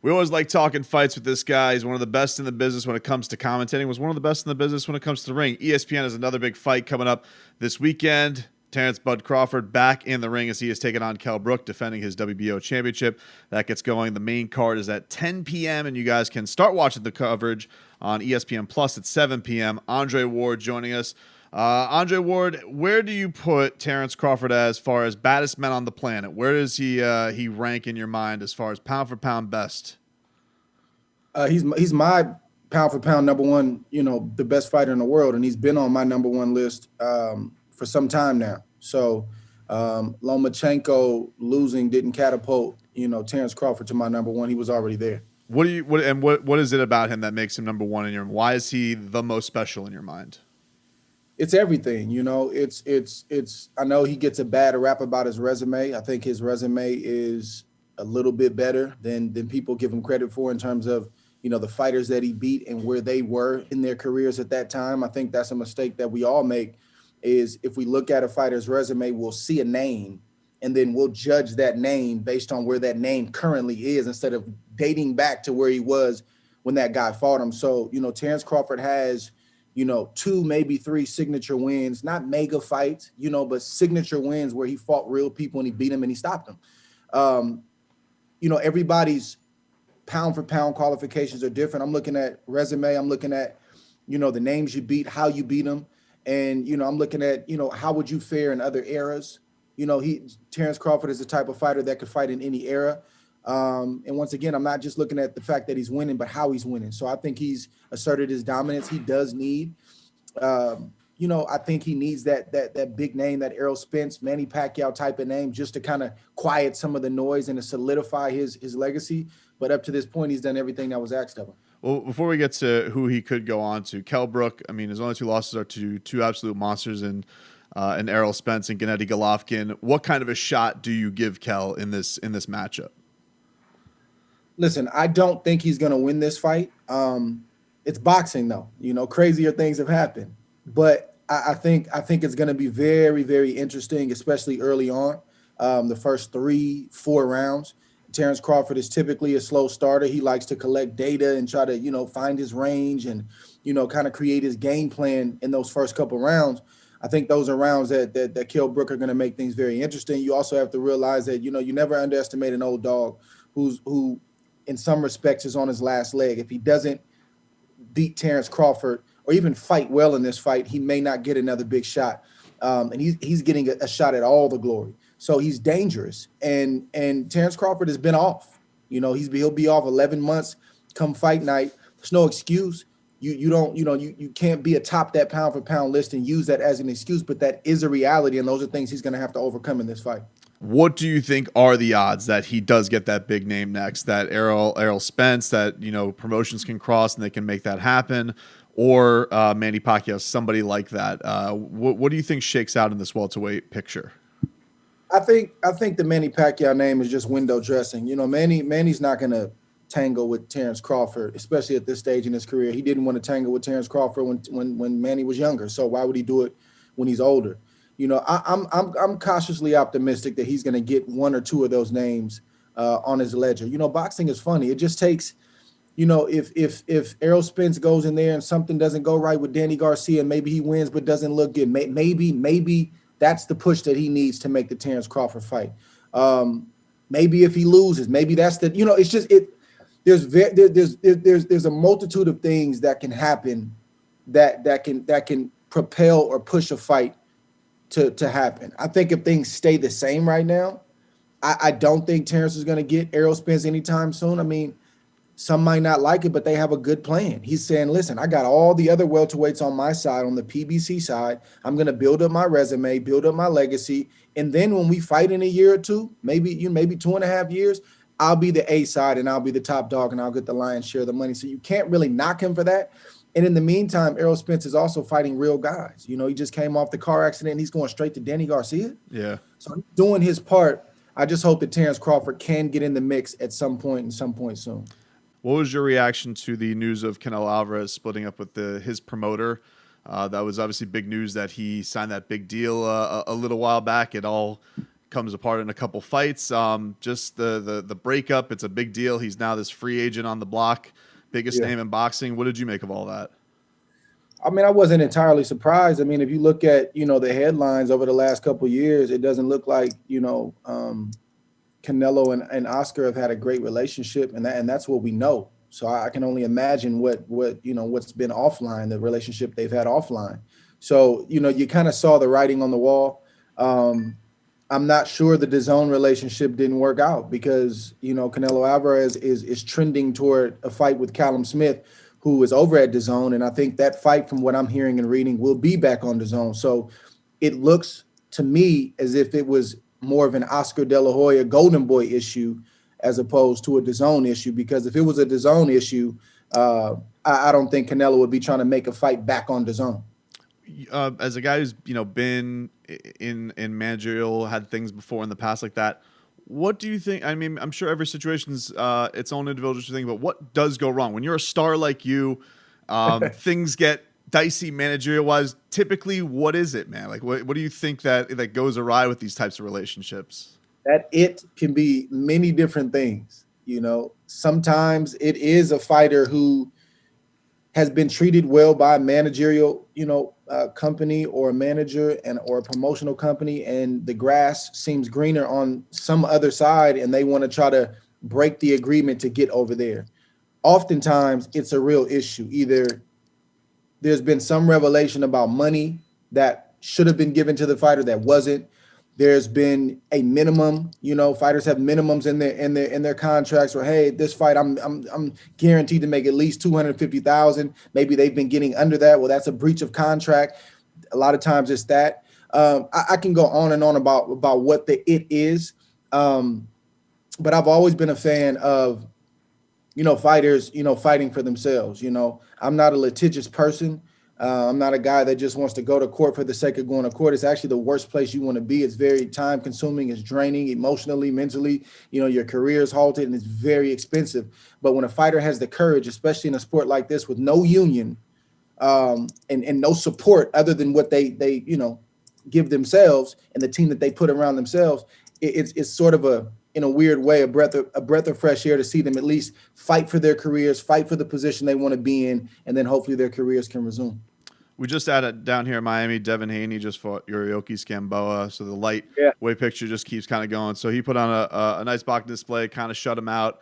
We always like talking fights with this guy. He's one of the best in the business when it comes to commentating. Was one of the best in the business when it comes to the ring. ESPN has another big fight coming up this weekend. Terence "Bud" Crawford back in the ring as he is taking on Kell Brook, defending his WBO championship. That gets going. The main card is at 10 p.m., and you guys can start watching the coverage on ESPN Plus at 7 p.m. Andre Ward joining us. Andre Ward, where do you put Terence Crawford as far as baddest men on the planet? Where does he rank in your mind as far as pound for pound best? He's my pound for pound number one, the best fighter in the world, and he's been on my number one list for some time now. So Lomachenko losing didn't catapult, Terence Crawford to my number one. He was already there. What is it about him that makes him number one in your mind? Why is he the most special in your mind? It's everything, it's I know he gets a bad rap about his resume. I think his resume is a little bit better than people give him credit for in terms of, the fighters that he beat and where they were in their careers at that time. I think that's a mistake that we all make, is if we look at a fighter's resume, we'll see a name and then we'll judge that name based on where that name currently is instead of dating back to where he was when that guy fought him. So, Terence Crawford has, 2, maybe 3 signature wins, not mega fights, but signature wins where he fought real people and he beat them and he stopped them. Everybody's pound for pound qualifications are different. I'm looking at resume. I'm looking at, the names you beat, how you beat them. And, I'm looking at, how would you fare in other eras? Terence Crawford is the type of fighter that could fight in any era. And once again, I'm not just looking at the fact that he's winning, but how he's winning. So I think he's asserted his dominance. He does need, I think he needs that big name, that Errol Spence, Manny Pacquiao type of name, just to kind of quiet some of the noise and to solidify his legacy. But up to this point, he's done everything that was asked of him. Well, before we get to who he could go on to, Kell Brook, I mean, his only 2 losses are to two absolute monsters in Errol Spence and Gennady Golovkin. What kind of a shot do you give Kell in this matchup? Listen, I don't think he's going to win this fight. It's boxing, though. Crazier things have happened. But I think it's going to be very, very interesting, especially early on, the first 3-4 rounds. Terence Crawford is typically a slow starter. He likes to collect data and try to, find his range and, kind of create his game plan in those first couple rounds. I think those are rounds that Kell Brook are going to make things very interesting. You also have to realize that, you never underestimate an old dog who in some respects is on his last leg. If he doesn't beat Terence Crawford or even fight well in this fight, he may not get another big shot. And he's getting a shot at all the glory. So he's dangerous. And Terence Crawford has been off. He'll be off 11 months come fight night. There's no excuse. You can't be atop that pound for pound list and use that as an excuse, but that is a reality. And those are things he's going to have to overcome in this fight. What do you think are the odds that he does get that big name next, that Errol Spence, that, promotions can cross and they can make that happen, or Manny Pacquiao, somebody like that? What do you think shakes out in this welterweight picture? I think the Manny Pacquiao name is just window dressing. Manny's not going to tangle with Terence Crawford, especially at this stage in his career. He didn't want to tangle with Terence Crawford when Manny was younger. So why would he do it when he's older? I'm cautiously optimistic that he's going to get 1 or 2 of those names on his ledger. Boxing is funny. It just takes, if Errol Spence goes in there and something doesn't go right with Danny Garcia, maybe he wins but doesn't look good. Maybe that's the push that he needs to make the Terence Crawford fight. Maybe if he loses, maybe that's the. It's just it. There's a multitude of things that can happen that can propel or push a fight to happen. I think if things stay the same right now, I don't think Terence is going to get Errol Spence anytime soon. I mean, some might not like it, but they have a good plan. He's saying, listen, I got all the other welterweights on my side, on the PBC side. I'm going to build up my resume, build up my legacy. And then when we fight in a year or two, maybe 2.5 years, I'll be the A side and I'll be the top dog and I'll get the lion's share of the money. So you can't really knock him for that. And in the meantime, Errol Spence is also fighting real guys. He just came off the car accident and he's going straight to Danny Garcia. Yeah. So he's doing his part. I just hope that Terence Crawford can get in the mix at some point soon. What was your reaction to the news of Canelo Alvarez splitting up with his promoter? That was obviously big news that he signed that big deal a little while back. It all comes apart in a couple fights. Just the breakup, it's a big deal. He's now this free agent on the block, biggest name in boxing. What did you make of all that? I mean, I wasn't entirely surprised. I mean, if you look at, the headlines over the last couple of years, it doesn't look like, Canelo and Oscar have had a great relationship, and that's what we know. So I can only imagine what's been offline, the relationship they've had offline. So, you kind of saw the writing on the wall. I'm not sure the DAZN relationship didn't work out because, Canelo Alvarez is trending toward a fight with Callum Smith, who is over at DAZN. And I think that fight, from what I'm hearing and reading, will be back on DAZN. So it looks to me as if it was more of an Oscar De La Hoya Golden Boy issue as opposed to a DAZN issue, because if it was a DAZN issue, I don't think Canelo would be trying to make a fight back on DAZN. As a guy who's been in managerial, had things before in the past like that, what do you think? I mean, I'm sure every situation's its own individual thing, but what does go wrong when you're a star like you? Things get dicey managerial wise. Typically, what is it, man? Like, what do you think that goes awry with these types of relationships? That it can be many different things. Sometimes it is a fighter who has been treated well by a managerial, company or a manager or a promotional company, and the grass seems greener on some other side, and they want to try to break the agreement to get over there. Oftentimes, it's a real issue. Either there's been some revelation about money that should have been given to the fighter that wasn't. There's been a minimum, fighters have minimums in their contracts where, hey, this fight I'm guaranteed to make at least $250,000. Maybe they've been getting under that. Well, that's a breach of contract. A lot of times it's that. I can go on and on about what the it is. But I've always been a fan of, fighters, fighting for themselves. I'm not a litigious person. I'm not a guy that just wants to go to court for the sake of going to court. It's actually the worst place you want to be. It's very time consuming. It's draining emotionally, mentally. Your career is halted and it's very expensive. But when a fighter has the courage, especially in a sport like this with no union and no support other than what they give themselves and the team that they put around themselves, it's sort of in a weird way, a breath of fresh air to see them at least fight for their careers, fight for the position they want to be in, and then hopefully their careers can resume. We just had it down here in Miami. Devin Haney just fought Yuriorkis Gamboa, so the lightweight picture just keeps kind of going. So he put on a nice boxing display, kind of shut him out.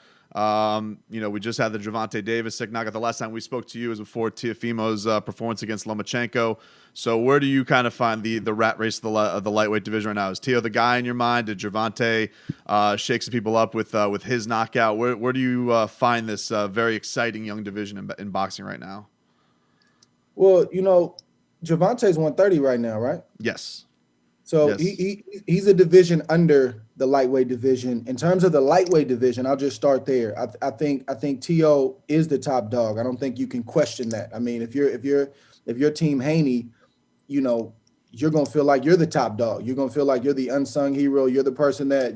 We just had the Gervonta Davis sick knockout. The last time we spoke to you was before Teofimo's performance against Lomachenko. So where do you kind of find the rat race of the lightweight division right now? Is Teo the guy in your mind? Did Gervonta shake some people up with his knockout? Where do you find this very exciting young division in boxing right now? Well, Gervonta's 130 right now, right? Yes. So yes. He's a division under the lightweight division. In terms of the lightweight division, I'll just start there. I think Teo is the top dog. I don't think you can question that. I mean, if you're Team Haney, you're gonna feel like you're the top dog. You're gonna feel like you're the unsung hero. You're the person that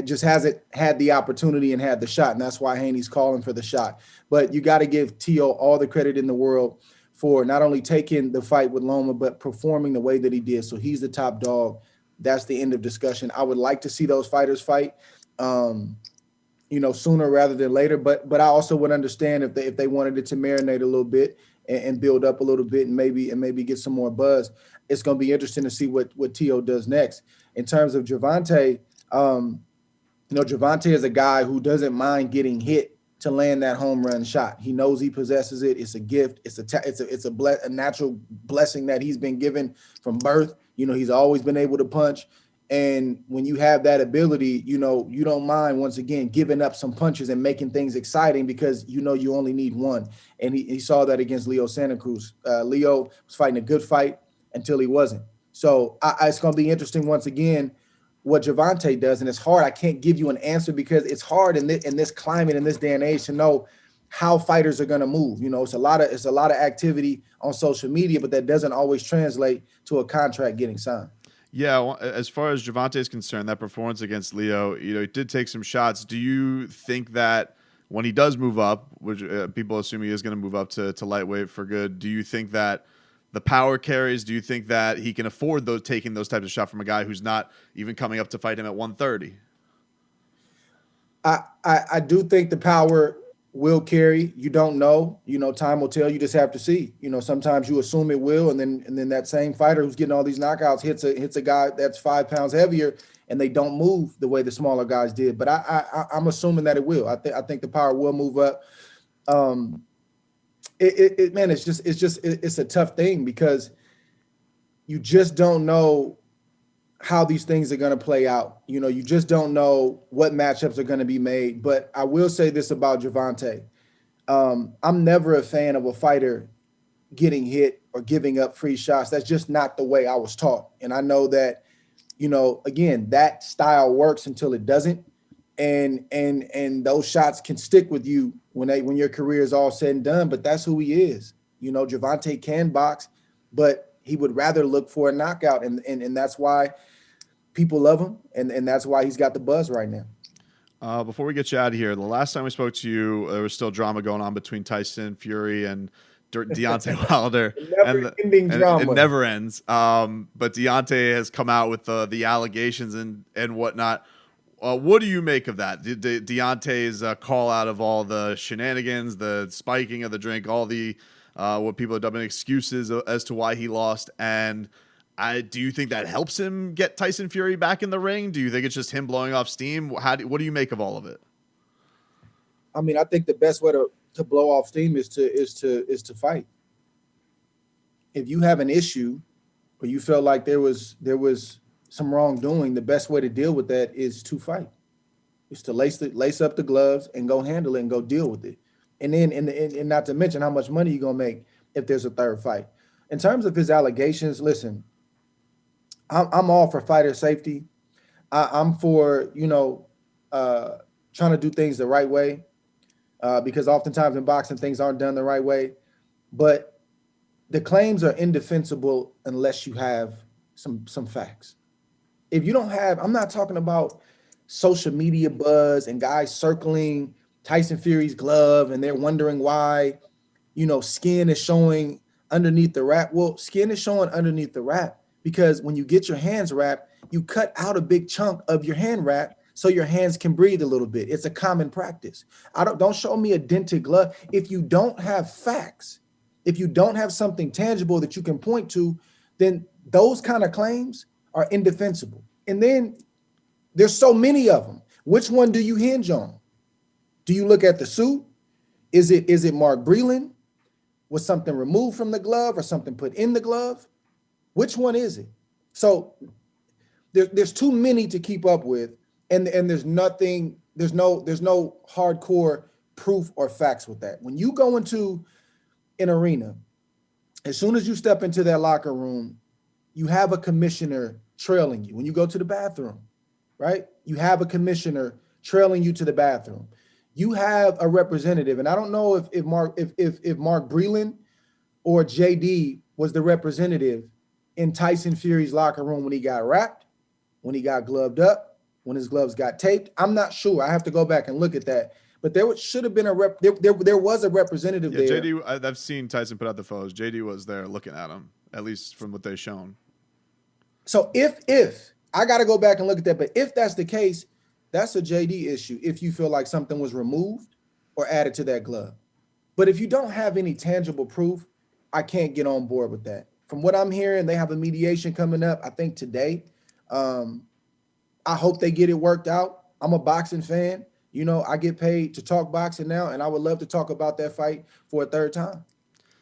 just hasn't had the opportunity and had the shot, and that's why Haney's calling for the shot. But you got to give Teo all the credit in the world for not only taking the fight with Loma, but performing the way that he did. So he's the top dog. That's the end of discussion. I would like to see those fighters fight, sooner rather than later. But I also would understand if they wanted it to marinate a little bit and build up a little bit and maybe get some more buzz. It's going to be interesting to see what Teo does next. In terms of Gervonta, Gervonta is a guy who doesn't mind getting hit to land that home run shot. He knows he possesses it. It's a gift. It's a natural blessing that he's been given from birth. He's always been able to punch. And when you have that ability, you don't mind, once again, giving up some punches and making things exciting because you only need one. And he saw that against Leo Santa Cruz. Leo was fighting a good fight until he wasn't. So it's going to be interesting once again what Gervonta does. And it's hard. I can't give you an answer because it's hard in this climate, in this day and age, to know how fighters are going to move. It's a lot of activity on social media, but that doesn't always translate to a contract getting signed. Yeah, well, as far as Gervonta is concerned, that performance against Leo, he did take some shots. Do you think that when he does move up, which people assume he is going to move up to lightweight for good, do you think that the power carries? Do you think that he can afford taking those types of shots from a guy who's not even coming up to fight him at 130? I do think the power will carry. You don't know. Time will tell. You just have to see. Sometimes you assume it will, and then that same fighter who's getting all these knockouts hits a guy that's 5 pounds heavier, and they don't move the way the smaller guys did. But I'm assuming that it will. I think the power will move up. It's a tough thing because you just don't know how these things are going to play out. You just don't know what matchups are going to be made. But I will say this about Gervonta. I'm never a fan of a fighter getting hit or giving up free shots. That's just not the way I was taught. And I know that, again, that style works until it doesn't. And those shots can stick with you when your career is all said and done. But that's who he is. Gervonta can box, but he would rather look for a knockout. And that's why people love him, and that's why he's got the buzz right now. Before we get you out of here, the last time we spoke to you, there was still drama going on between Tyson Fury and Deontay Wilder. Never-ending drama. It never ends. But Deontay has come out with the allegations and whatnot. What do you make of that? Deontay's call out of all the shenanigans, the spiking of the drink, all the what people have done excuses as to why he lost, and do you think that helps him get Tyson Fury back in the ring? Do you think it's just him blowing off steam? What do you make of all of it? I mean, I think the best way to blow off steam is to fight. If you have an issue or you feel like there was some wrongdoing, the best way to deal with that is to fight. Is to lace up the gloves and go handle it and go deal with it. And then and not to mention how much money you're gonna make if there's a third fight. In terms of his allegations, listen, I'm all for fighter safety. I'm for, trying to do things the right way because oftentimes in boxing, things aren't done the right way. But the claims are indefensible unless you have some facts. If you don't have, I'm not talking about social media buzz and guys circling Tyson Fury's glove and they're wondering why, skin is showing underneath the wrap. Well, skin is showing underneath the wrap because when you get your hands wrapped, you cut out a big chunk of your hand wrap so your hands can breathe a little bit. It's a common practice. Don't show me a dented glove. If you don't have facts, if you don't have something tangible that you can point to, then those kind of claims are indefensible. And then there's so many of them. Which one do you hinge on? Do you look at the suit? Is it Mark Breland? Was something removed from the glove or something put in the glove? Which one is it? So there's too many to keep up with, and there's no hardcore proof or facts with that. When you go into an arena, as soon as you step into that locker room, you have a commissioner trailing you. When you go to the bathroom, right? You have a commissioner trailing you to the bathroom. You have a representative, and I don't know if Mark Breland or JD was the representative in Tyson Fury's locker room when he got wrapped, when he got gloved up, when his gloves got taped. I'm not sure. I have to go back and look at that. But there should have been there was a representative there. JD, I've seen Tyson put out the photos. JD was there looking at him, at least from what they've shown. So if I got to go back and look at that, but if that's the case, that's a JD issue if you feel like something was removed or added to that glove. But if you don't have any tangible proof, I can't get on board with that. From what I'm hearing, they have a mediation coming up, I think today. I hope they get it worked out. I'm a boxing fan. I get paid to talk boxing now, and I would love to talk about that fight for a third time.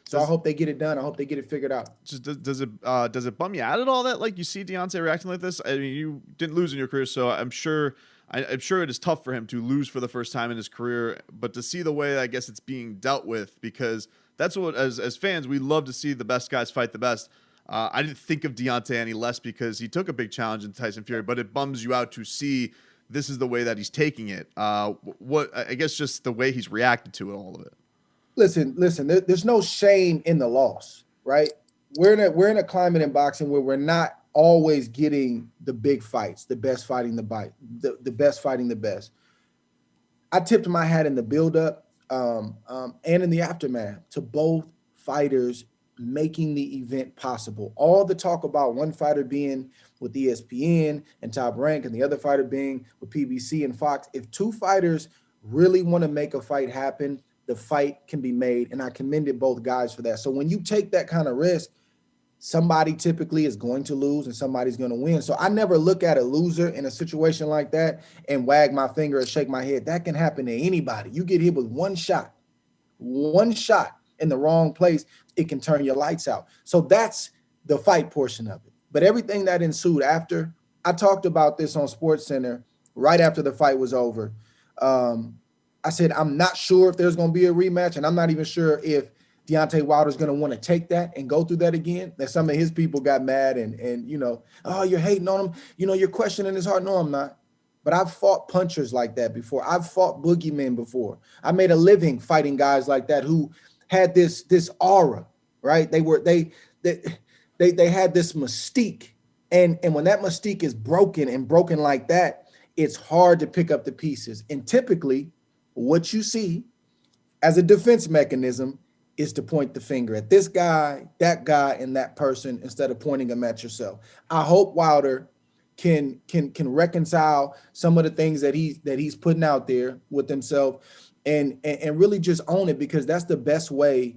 So I hope they get it done. I hope they get it figured out. Just does it bum you out at all that like you see Deontay reacting like this? I mean, you didn't lose in your career, so I'm sure it is tough for him to lose for the first time in his career. But to see the way I guess it's being dealt with, because that's what as fans we love to see the best guys fight the best. I didn't think of Deontay any less because he took a big challenge in Tyson Fury, but it bums you out to see this is the way that he's taking it. I guess just the way he's reacted to it, all of it. Listen. There's no shame in the loss, right? We're in a climate in boxing where we're not always getting the big fights, the best fighting the best fighting the best. I tipped my hat in the buildup and in the aftermath to both fighters making the event possible. All the talk about one fighter being with ESPN and Top Rank and the other fighter being with PBC and Fox, if two fighters really want to make a fight happen, the fight can be made. And I commended both guys for that. So when you take that kind of risk, somebody typically is going to lose and somebody's going to win. So I never look at a loser in a situation like that and wag my finger or shake my head. That can happen to anybody. You get hit with one shot in the wrong place, it can turn your lights out. So that's the fight portion of it. But everything that ensued after, I talked about this on SportsCenter right after the fight was over. I said, I'm not sure if there's going to be a rematch, and I'm not even sure if Deontay Wilder's going to want to take that and go through that again. That some of his people got mad and oh, you're hating on him. You're questioning his heart. No, I'm not. But I've fought punchers like that before. I've fought boogeymen before. I made a living fighting guys like that who had this aura, right? They had this mystique. And when that mystique is broken like that, it's hard to pick up the pieces. And typically what you see as a defense mechanism is to point the finger at this guy, and that person instead of pointing them at yourself. I hope Wilder can reconcile some of the things that he's putting out there with himself and really just own it, because that's the best way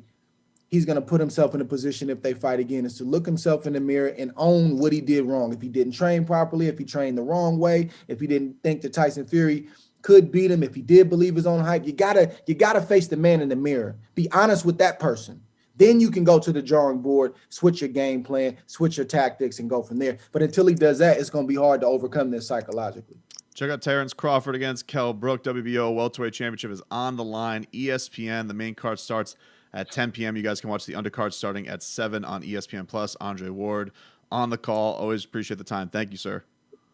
he's going to put himself in a position if they fight again, is to look himself in the mirror and own what he did wrong. If he didn't train properly, if he trained the wrong way, if he didn't think that Tyson Fury could beat him, if he did believe his own hype, you gotta face the man in the mirror. Be honest with that person. Then you can go to the drawing board, switch your game plan, switch your tactics, and go from there. But until he does that, it's going to be hard to overcome this psychologically. Check out Terence Crawford against Kell Brook. WBO welterweight championship is on the line. ESPN. The main card starts at 10 p.m. You guys can watch the undercard starting at 7 on ESPN+. Andre Ward on the call. Always appreciate the time. Thank you, sir.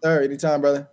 Sir, anytime, brother.